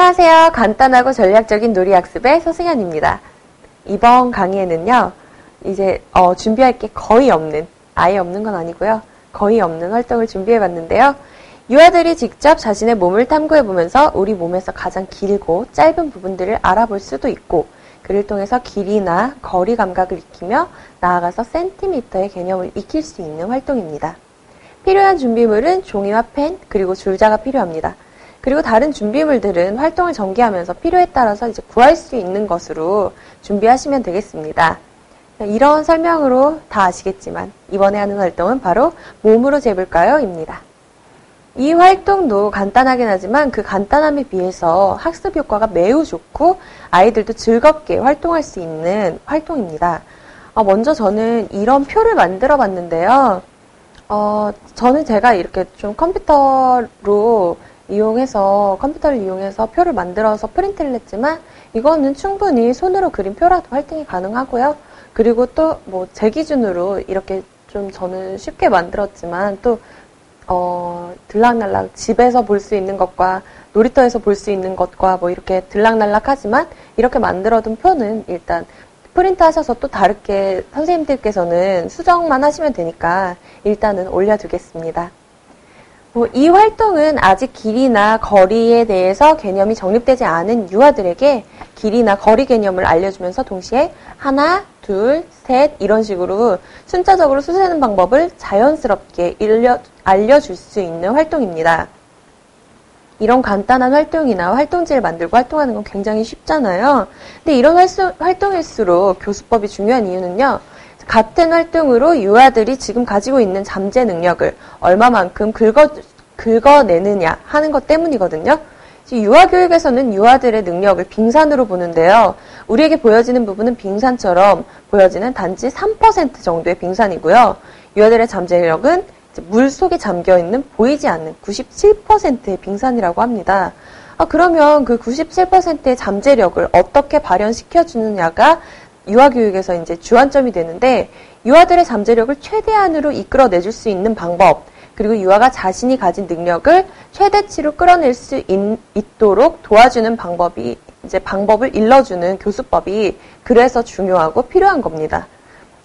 안녕하세요. 간단하고 전략적인 놀이학습의 서승현입니다. 이번 강의에는요, 이제 준비할 게 거의 없는, 아예 없는 건 아니고요. 거의 없는 활동을 준비해봤는데요. 유아들이 직접 자신의 몸을 탐구해보면서 우리 몸에서 가장 길고 짧은 부분들을 알아볼 수도 있고, 그를 통해서 길이나 거리 감각을 익히며 나아가서 센티미터의 개념을 익힐 수 있는 활동입니다. 필요한 준비물은 종이와 펜, 그리고 줄자가 필요합니다. 그리고 다른 준비물들은 활동을 전개하면서 필요에 따라서 이제 구할 수 있는 것으로 준비하시면 되겠습니다. 이런 설명으로 다 아시겠지만 이번에 하는 활동은 바로 몸으로 재볼까요? 입니다. 이 활동도 간단하긴 하지만 그 간단함에 비해서 학습 효과가 매우 좋고 아이들도 즐겁게 활동할 수 있는 활동입니다. 먼저 저는 이런 표를 만들어 봤는데요. 저는 제가 이렇게 좀 컴퓨터를 이용해서 표를 만들어서 프린트를 했지만 이거는 충분히 손으로 그린 표라도 활동이 가능하고요. 그리고 또 제 기준으로 이렇게 좀 저는 쉽게 만들었지만 또 들락날락 집에서 볼 수 있는 것과 놀이터에서 볼 수 있는 것과 이렇게 들락날락하지만 이렇게 만들어둔 표는 일단 프린트 하셔서 또 다르게 선생님들께서는 수정만 하시면 되니까 일단은 올려두겠습니다. 이 활동은 아직 길이나 거리에 대해서 개념이 정립되지 않은 유아들에게 길이나 거리 개념을 알려주면서 동시에 하나, 둘, 셋 이런 식으로 순차적으로 수세는 방법을 자연스럽게 알려줄 수 있는 활동입니다. 이런 간단한 활동이나 활동지를 만들고 활동하는 건 굉장히 쉽잖아요. 근데 이런 활동일수록 교수법이 중요한 이유는요. 같은 활동으로 유아들이 지금 가지고 있는 잠재 능력을 얼마만큼 긁어내느냐 하는 것 때문이거든요. 유아교육에서는 유아들의 능력을 빙산으로 보는데요. 우리에게 보여지는 부분은 빙산처럼 보여지는 단지 3% 정도의 빙산이고요. 유아들의 잠재력은 물 속에 잠겨있는 보이지 않는 97%의 빙산이라고 합니다. 그러면 그 97%의 잠재력을 어떻게 발현시켜주느냐가 유아교육에서 이제 주안점이 되는데 유아들의 잠재력을 최대한으로 이끌어내줄 수 있는 방법 그리고 유아가 자신이 가진 능력을 최대치로 끌어낼 수 있도록 도와주는 방법을 일러주는 교수법이 그래서 중요하고 필요한 겁니다.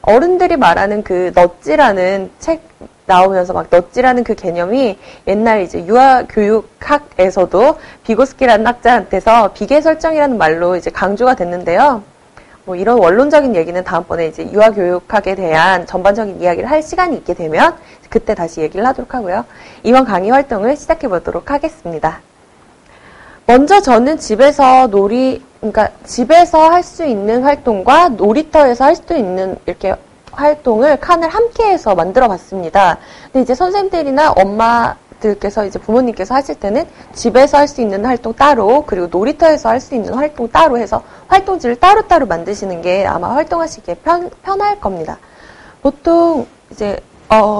어른들이 말하는 그 넛지라는 책 나오면서 넛지라는 그 개념이 옛날 이제 유아교육학에서도 비고스키라는 학자한테서 비계설정이라는 말로 이제 강조가 됐는데요. 이런 원론적인 얘기는 다음번에 이제 유아교육학에 대한 전반적인 이야기를 할 시간이 있게 되면 그때 다시 얘기를 하도록 하고요. 이번 강의 활동을 시작해 보도록 하겠습니다. 먼저 저는 집에서 할 수 있는 활동과 놀이터에서 할 수 있는 이렇게 활동을 칸을 함께 해서 만들어 봤습니다. 근데 이제 선생님들이나 엄마들께서 이제 부모님께서 하실 때는 집에서 할 수 있는 활동 따로 그리고 놀이터에서 할 수 있는 활동 따로 해서 활동지를 따로따로 만드시는 게 아마 활동하시기에 편할 겁니다. 보통 이제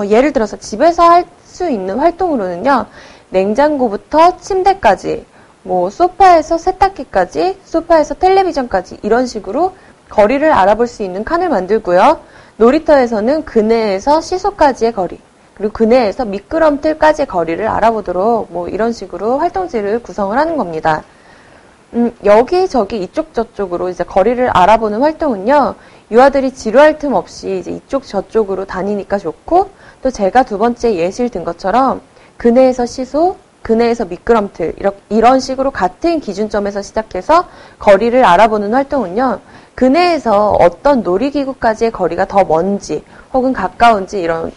예를 들어서 집에서 할 수 있는 활동으로는요. 냉장고부터 침대까지 소파에서 세탁기까지 소파에서 텔레비전까지 이런 식으로 거리를 알아볼 수 있는 칸을 만들고요. 놀이터에서는 그네에서 시소까지의 거리 그리고 그네에서 미끄럼틀까지의 거리를 알아보도록 이런 식으로 활동지를 구성을 하는 겁니다. 여기저기 이쪽 저쪽으로 이제 거리를 알아보는 활동은요. 유아들이 지루할 틈 없이 이제 이쪽 저쪽으로 다니니까 좋고 또 제가 두 번째 예시를 든 것처럼 그네에서 시소, 그네에서 미끄럼틀 이런 식으로 같은 기준점에서 시작해서 거리를 알아보는 활동은요. 그네에서 어떤 놀이기구까지의 거리가 더 먼지 혹은 가까운지 이런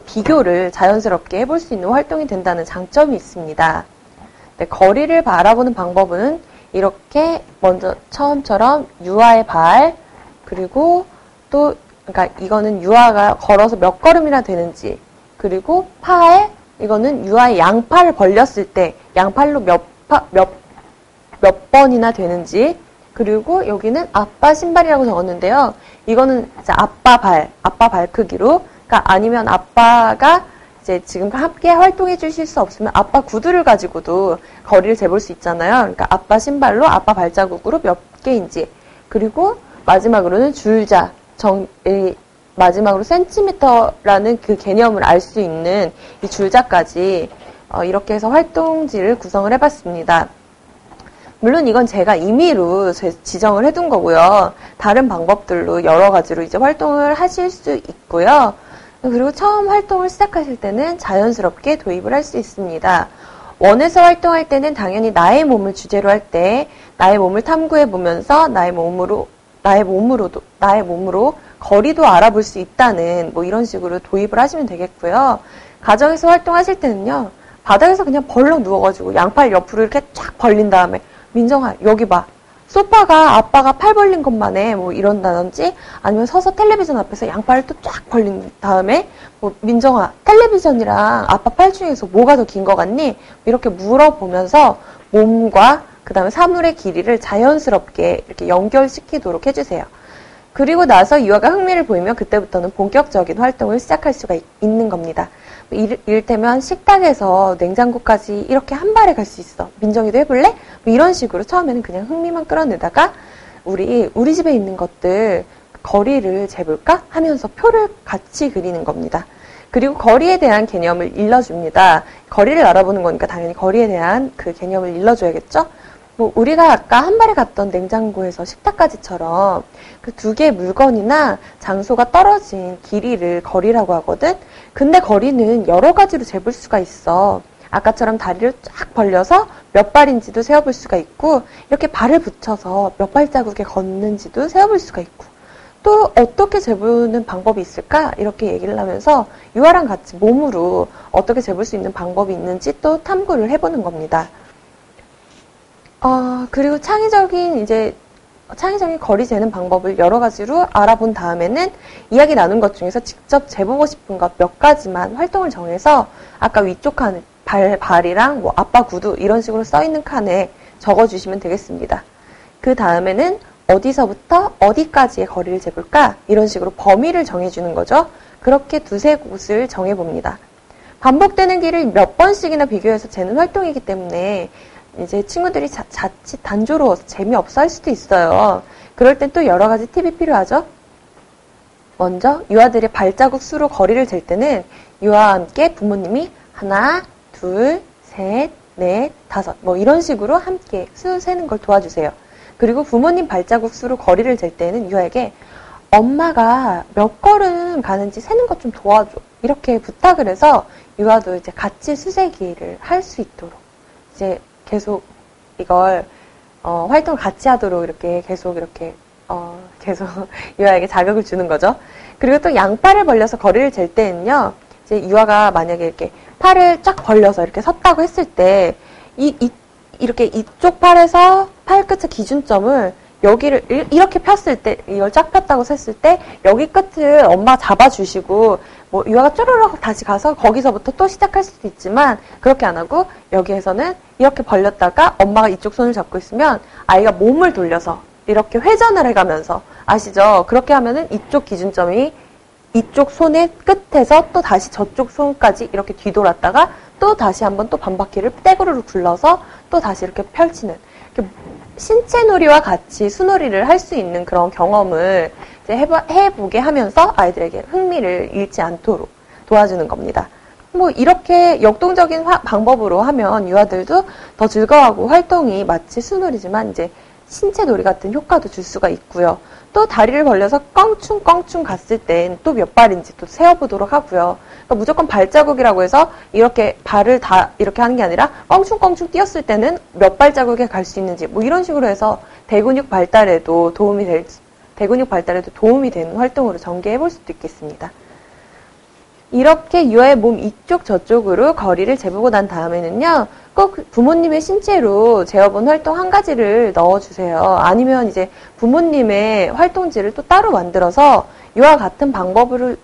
비교를 자연스럽게 해볼 수 있는 활동이 된다는 장점이 있습니다. 네, 거리를 바라보는 방법은 이렇게 먼저 처음처럼 유아의 발 그리고 또 그러니까 이거는 유아가 걸어서 몇 걸음이나 되는지 그리고 파에 이거는 유아의 양팔을 벌렸을 때 양팔로 몇 번이나 되는지 그리고 여기는 아빠 신발이라고 적었는데요. 이거는 이제 아빠 발 크기로 그러니까 아니면 아빠가 이제 지금 함께 활동해 주실 수 없으면 아빠 구두를 가지고도 거리를 재볼 수 있잖아요. 그러니까 아빠 신발로 아빠 발자국으로 몇 개인지 그리고 마지막으로는 줄자 마지막으로 센티미터라는 그 개념을 알 수 있는 이 줄자까지 이렇게 해서 활동지를 구성을 해봤습니다. 물론 이건 제가 임의로 지정을 해둔 거고요. 다른 방법들로 여러 가지로 이제 활동을 하실 수 있고요. 그리고 처음 활동을 시작하실 때는 자연스럽게 도입을 할 수 있습니다. 원에서 활동할 때는 당연히 나의 몸을 주제로 할 때 나의 몸을 탐구해 보면서 나의 몸으로 거리도 알아볼 수 있다는 뭐 이런 식으로 도입을 하시면 되겠고요. 가정에서 활동하실 때는요. 바닥에서 그냥 벌렁 누워가지고 양팔 옆으로 이렇게 쫙 벌린 다음에 민정아 여기 봐. 소파가 아빠가 팔 벌린 것만 해. 뭐 이런다든지 아니면 서서 텔레비전 앞에서 양팔을 또 쫙 벌린 다음에 뭐 민정아 텔레비전이랑 아빠 팔 중에서 뭐가 더 긴 것 같니? 이렇게 물어보면서 몸과 그 다음에 사물의 길이를 자연스럽게 이렇게 연결시키도록 해주세요. 그리고 나서 유아가 흥미를 보이면 그때부터는 본격적인 활동을 시작할 수가 있는 겁니다. 이를테면 식탁에서 냉장고까지 이렇게 한 발에 갈 수 있어. 민정이도 해볼래? 뭐 이런 식으로 처음에는 그냥 흥미만 끌어내다가 우리 집에 있는 것들 거리를 재볼까? 하면서 표를 같이 그리는 겁니다. 그리고 거리에 대한 개념을 일러줍니다. 거리를 알아보는 거니까 당연히 거리에 대한 그 개념을 일러줘야겠죠? 뭐 우리가 아까 한 발에 갔던 냉장고에서 식탁까지처럼 그 두 개의 물건이나 장소가 떨어진 길이를 거리라고 하거든. 근데 거리는 여러 가지로 재볼 수가 있어. 아까처럼 다리를 쫙 벌려서 몇 발인지도 세어볼 수가 있고 이렇게 발을 붙여서 몇 발자국에 걷는지도 세어볼 수가 있고 또 어떻게 재보는 방법이 있을까? 이렇게 얘기를 하면서 유아랑 같이 몸으로 어떻게 재볼 수 있는 방법이 있는지 또 탐구를 해보는 겁니다. 그리고 창의적인 거리 재는 방법을 여러 가지로 알아본 다음에는 이야기 나눈 것 중에서 직접 재보고 싶은 것 몇 가지만 활동을 정해서 아까 위쪽 칸에 발이랑 뭐 아빠 구두 이런 식으로 써있는 칸에 적어주시면 되겠습니다. 그 다음에는 어디서부터 어디까지의 거리를 재볼까? 이런 식으로 범위를 정해주는 거죠. 그렇게 두세 곳을 정해봅니다. 반복되는 길을 몇 번씩이나 비교해서 재는 활동이기 때문에 이제 친구들이 자칫 단조로워서 재미없어 할 수도 있어요. 그럴 땐 또 여러 가지 팁이 필요하죠. 먼저 유아들의 발자국 수로 거리를 잴 때는 유아와 함께 부모님이 하나, 둘, 셋, 넷, 다섯 뭐 이런 식으로 함께 수 세는 걸 도와주세요. 그리고 부모님 발자국 수로 거리를 잴 때는 유아에게 엄마가 몇 걸음 가는지 세는 것 좀 도와줘. 이렇게 부탁을 해서 유아도 이제 같이 수세기를 할 수 있도록 이제 계속 이걸 활동을 같이 하도록 이렇게 계속 유아에게 자극을 주는 거죠. 그리고 또 양팔을 벌려서 거리를 잴 때는요. 이제 유아가 만약에 이렇게 팔을 쫙 벌려서 이렇게 섰다고 했을 때 이렇게 이쪽 팔에서 팔끝의 기준점을 여기를 이렇게 폈을 때 이걸 쫙 폈다고 셌을 때 여기 끝을 엄마 잡아주시고 뭐 유아가 쪼르륵 다시 가서 거기서부터 또 시작할 수도 있지만 그렇게 안 하고 여기에서는 이렇게 벌렸다가 엄마가 이쪽 손을 잡고 있으면 아이가 몸을 돌려서 이렇게 회전을 해가면서 아시죠? 그렇게 하면은 이쪽 기준점이 이쪽 손의 끝에서 또 다시 저쪽 손까지 이렇게 뒤돌았다가 또 다시 한번 또 반바퀴를 떼구르르 굴러서 또 다시 이렇게 펼치는 이렇게 신체 놀이와 같이 수놀이를 할 수 있는 그런 경험을 이제 해보게 하면서 아이들에게 흥미를 잃지 않도록 도와주는 겁니다. 뭐 이렇게 역동적인 방법으로 하면 유아들도 더 즐거워하고 활동이 마치 수놀이지만 이제 신체 놀이 같은 효과도 줄 수가 있고요. 또 다리를 벌려서 껑충껑충 갔을 땐 또 몇 발인지 또 세어보도록 하고요. 그러니까 무조건 발자국이라고 해서 이렇게 발을 다 이렇게 하는 게 아니라 껑충껑충 뛰었을 때는 몇 발자국에 갈 수 있는지 뭐 이런 식으로 해서 대근육 발달에도 도움이 되는 활동으로 전개해 볼 수도 있겠습니다. 이렇게 유아의 몸 이쪽 저쪽으로 거리를 재보고 난 다음에는요. 꼭 부모님의 신체로 재어본 활동 한 가지를 넣어주세요. 아니면 이제 부모님의 활동지를 또 따로 만들어서 유아와 같은 방법을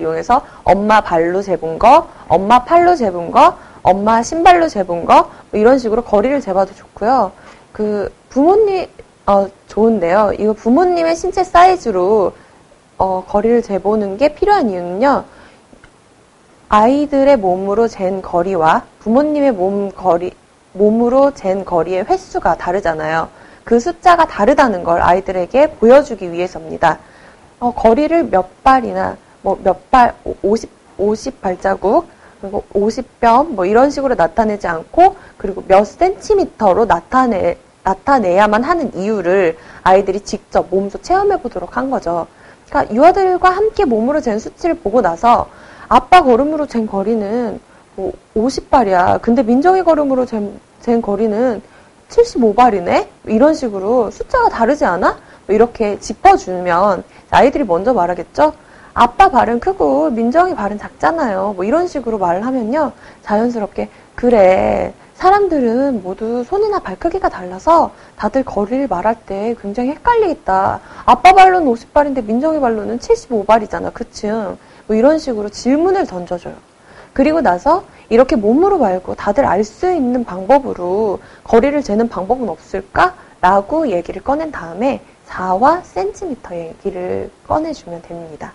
이용해서 엄마 발로 재본 거, 엄마 팔로 재본 거, 엄마 신발로 재본 거, 뭐 이런 식으로 거리를 재봐도 좋고요. 좋은데요. 이거 부모님의 신체 사이즈로 거리를 재보는 게 필요한 이유는요. 아이들의 몸으로 잰 거리와 부모님의 몸으로 잰 거리의 횟수가 다르잖아요. 그 숫자가 다르다는 걸 아이들에게 보여주기 위해서입니다. 거리를 몇 발이나, 50발자국, 그리고 50뼘 뭐 이런 식으로 나타내지 않고 그리고 몇 센티미터로 나타내야만 하는 이유를 아이들이 직접 몸소 체험해 보도록 한 거죠. 그러니까 유아들과 함께 몸으로 잰 수치를 보고 나서 아빠 걸음으로 잰 거리는 뭐 50발이야. 근데 민정이 걸음으로 잰 거리는 75발이네? 이런 식으로 숫자가 다르지 않아? 뭐 이렇게 짚어주면 아이들이 먼저 말하겠죠? 아빠 발은 크고 민정이 발은 작잖아요. 뭐 이런 식으로 말을 하면요. 자연스럽게 그래. 사람들은 모두 손이나 발 크기가 달라서 다들 거리를 말할 때 굉장히 헷갈리겠다. 아빠 발로는 50발인데 민정이 발로는 75발이잖아. 그치? 뭐 이런 식으로 질문을 던져줘요. 그리고 나서 이렇게 몸으로 말고 다들 알 수 있는 방법으로 거리를 재는 방법은 없을까? 라고 얘기를 꺼낸 다음에 4와 센티미터 얘기를 꺼내주면 됩니다.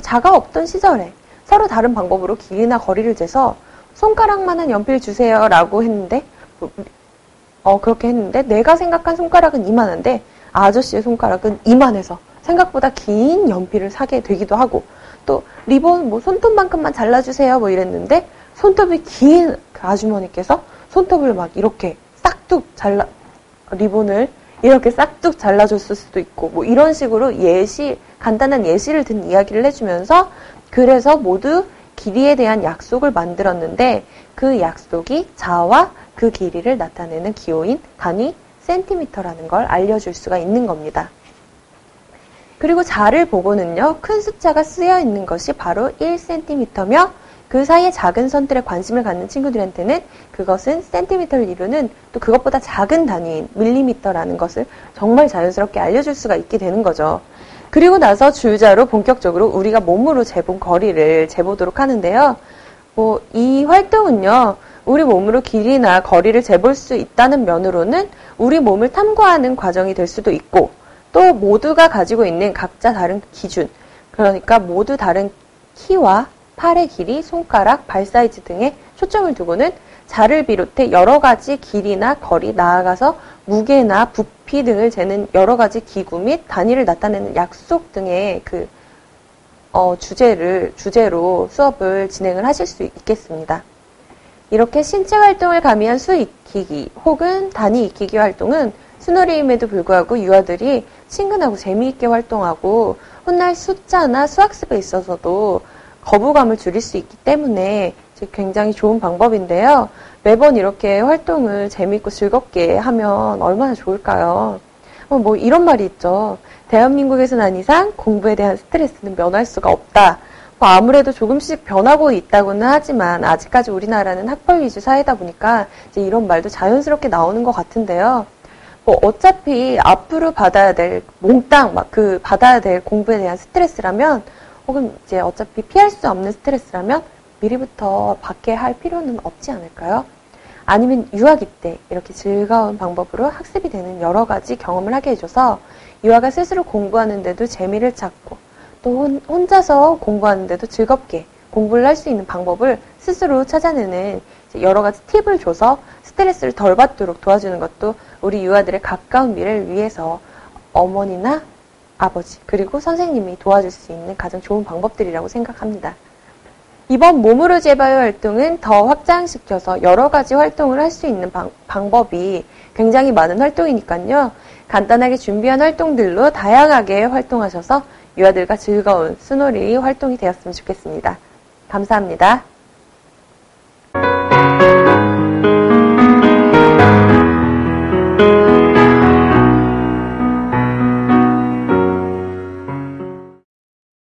자가 없던 시절에 서로 다른 방법으로 길이나 거리를 재서 손가락만한 연필 주세요 라고 했는데 그렇게 했는데 내가 생각한 손가락은 이만한데 아저씨의 손가락은 이만해서 생각보다 긴 연필을 사게 되기도 하고 또 리본 뭐 손톱만큼만 잘라주세요 뭐 이랬는데 손톱이 긴 그 아주머니께서 손톱을 막 이렇게 싹둑 리본을 이렇게 싹둑 잘라줬을 수도 있고 뭐 이런 식으로 간단한 예시를 든 이야기를 해주면서 그래서 모두 길이에 대한 약속을 만들었는데 그 약속이 자와 그 길이를 나타내는 기호인 단위 센티미터라는 걸 알려줄 수가 있는 겁니다. 그리고 자를 보고는요. 큰 숫자가 쓰여 있는 것이 바로 1cm며 그 사이에 작은 선들에 관심을 갖는 친구들한테는 그것은 센티미터를 이루는 또 그것보다 작은 단위인 밀리미터라는 것을 정말 자연스럽게 알려줄 수가 있게 되는 거죠. 그리고 나서 줄자로 본격적으로 우리가 몸으로 재본 거리를 재보도록 하는데요. 이 활동은요. 우리 몸으로 길이나 거리를 재볼 수 있다는 면으로는 우리 몸을 탐구하는 과정이 될 수도 있고 또 모두가 가지고 있는 각자 다른 기준, 그러니까 모두 다른 키와 팔의 길이, 손가락, 발 사이즈 등에 초점을 두고는 자를 비롯해 여러 가지 길이나 거리, 나아가서 무게나 부피 등을 재는 여러 가지 기구 및 단위를 나타내는 약속 등의 주제로 수업을 진행을 하실 수 있겠습니다. 이렇게 신체 활동을 가미한 수 익히기 혹은 단위 익히기 활동은 수놀이임에도 불구하고 유아들이 친근하고 재미있게 활동하고 훗날 숫자나 수학습에 있어서도 거부감을 줄일 수 있기 때문에 굉장히 좋은 방법인데요. 매번 이렇게 활동을 재미있고 즐겁게 하면 얼마나 좋을까요? 뭐 이런 말이 있죠. 대한민국에서 난 이상 공부에 대한 스트레스는 면할 수가 없다. 아무래도 조금씩 변하고 있다고는 하지만 아직까지 우리나라는 학벌 위주 사회다 보니까 이제 이런 말도 자연스럽게 나오는 것 같은데요. 어차피 앞으로 받아야 될 몽땅 받아야 될 공부에 대한 스트레스라면 혹은 이제 어차피 피할 수 없는 스트레스라면 미리부터 받게 할 필요는 없지 않을까요? 아니면 유아기 때 이렇게 즐거운 방법으로 학습이 되는 여러 가지 경험을 하게 해줘서 유아가 스스로 공부하는데도 재미를 찾고 또 혼자서 공부하는데도 즐겁게 공부를 할 수 있는 방법을 스스로 찾아내는 여러 가지 팁을 줘서 스트레스를 덜 받도록 도와주는 것도 우리 유아들의 가까운 미래를 위해서 어머니나 아버지 그리고 선생님이 도와줄 수 있는 가장 좋은 방법들이라고 생각합니다. 이번 몸으로 재봐요 활동은 더 확장시켜서 여러 가지 활동을 할 수 있는 방법이 굉장히 많은 활동이니까요. 간단하게 준비한 활동들로 다양하게 활동하셔서 유아들과 즐거운 수놀이 활동이 되었으면 좋겠습니다. 감사합니다.